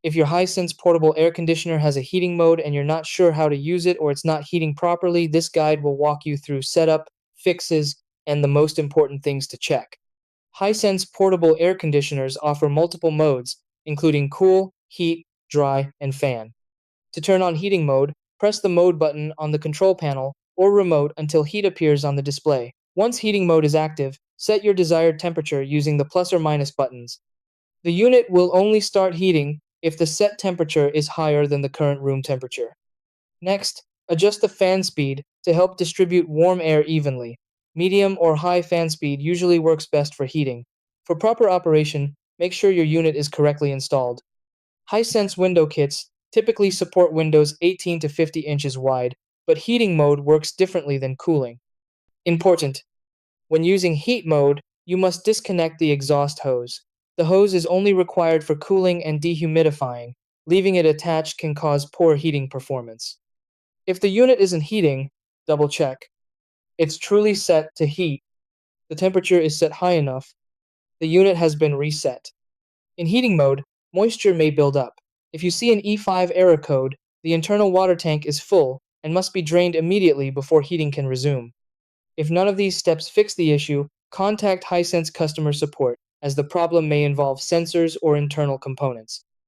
If your Hisense portable air conditioner has a heating mode and you're not sure how to use it or it's not heating properly, this guide will walk you through setup, fixes, and the most important things to check. Hisense portable air conditioners offer multiple modes, including cool, heat, dry, and fan. To turn on heating mode, press the mode button on the control panel or remote until heat appears on the display. Once heating mode is active, set your desired temperature using the plus or minus buttons. The unit will only start heating if the set temperature is higher than the current room temperature. Next, adjust the fan speed to help distribute warm air evenly. Medium or high fan speed usually works best for heating. For proper operation, make sure your unit is correctly installed. Hisense window kits typically support windows 18 to 50 inches wide, but heating mode works differently than cooling. Important: when using heat mode, you must disconnect the exhaust hose. The hose is only required for cooling and dehumidifying. Leaving it attached can cause poor heating performance. If the unit isn't heating, double check. It's truly set to heat. The temperature is set high enough. The unit has been reset. In heating mode, moisture may build up. If you see an E5 error code, the internal water tank is full and must be drained immediately before heating can resume. If none of these steps fix the issue, contact Hisense customer support, as the problem may involve sensors or internal components.